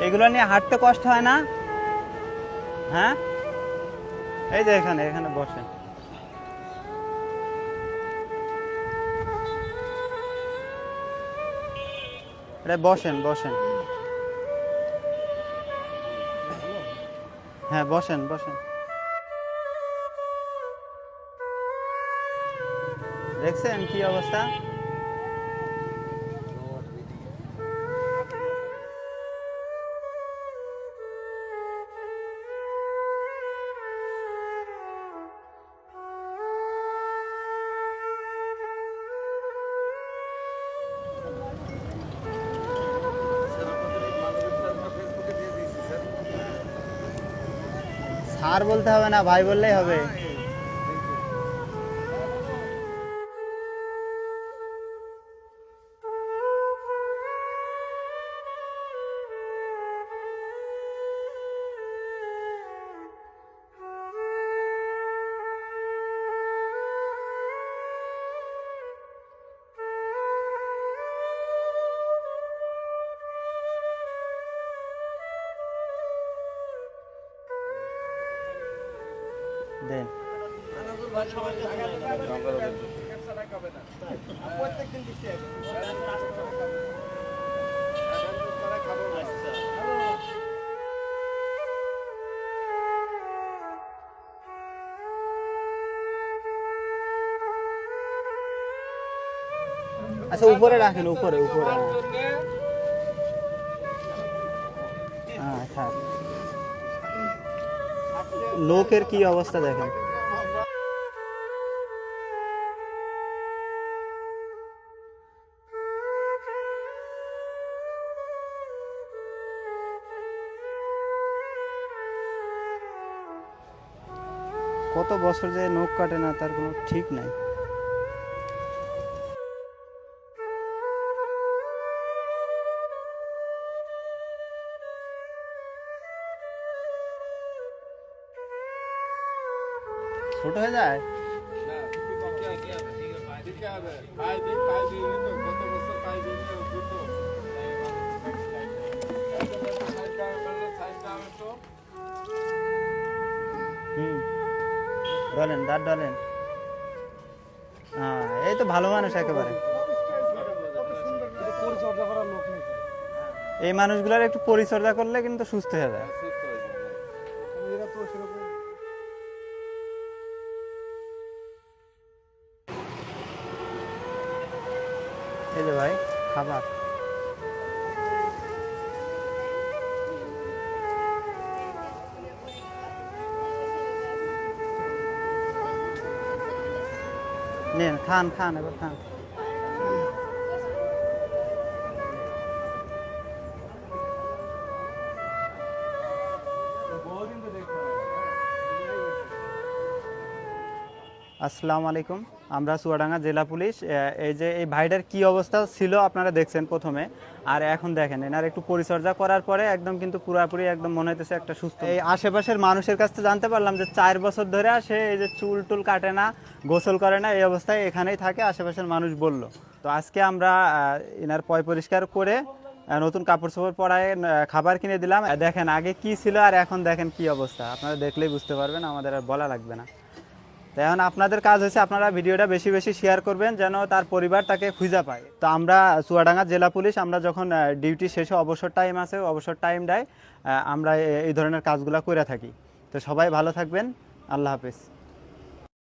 এগুলো নিয়ে হাঁটতে কষ্ট হয় না? হ্যাঁ, এই যে এখানে এখানে বসেন। বসেন বসেন, হ্যাঁ বসেন বসেন। দেখছেন কি অবস্থা? স্যার বলতে হবে না, ভাই বললেই হবে। দেন। আচ্ছা উপরে রাখেন, উপরে উপরে। হ্যাঁ থাক। লোকের কি অবস্থা দেখেন। কত বছর যে নখ কাটে না তার কোনো ঠিক নাই। ছোট হয়ে যায়। ডলেন, দাঁত ডলেন। হ্যাঁ এই তো ভালো মানুষ একেবারে। এই মানুষগুলোর একটু পরিচর্যা করলে কিন্তু সুস্থ হয়ে যায়। এই যে ভাই খাবার। নেন খান খান এবার খান। আসসালামু আলাইকুম, আমরা চুয়াডাঙ্গা জেলা পুলিশ। এই যে এই ভাইটার কি অবস্থা ছিল আপনারা দেখছেন প্রথমে, আর এখন দেখেন এনার একটু পরিচর্যা করার পরে একদম কিন্তু পুরোপুরি একদম মনে হইতেছে একটা সুস্থ। এই আশেপাশের মানুষের কাছ থেকে জানতে পারলাম যে 4 বছর ধরে আসে, এই যে চুল টুল কাটে না, গোসল করে না, এই অবস্থায় এখানেই থাকে, আশেপাশের মানুষ বলল। তো আজকে আমরা এনার পয় পরিষ্কার করে নতুন কাপড় চোপড় পরায় খাবার কিনে দিলাম। দেখেন আগে কি ছিল আর এখন দেখেন কি অবস্থা, আপনারা দেখলেই বুঝতে পারবেন, আমাদের আর বলা লাগবে না। তাই এখন আপনাদের কাজ হচ্ছে আপনারা ভিডিওটা বেশি বেশি শেয়ার করবেন যেন তার পরিবার তাকে খুঁজে পায়। তো আমরা চুয়াডাঙ্গা জেলা পুলিশ, আমরা যখন ডিউটি শেষে অবসর টাইম আছে, অবসর টাইম দেয় আমরা এই ধরনের কাজগুলো করে থাকি। তো সবাই ভালো থাকবেন, আল্লাহ হাফেজ।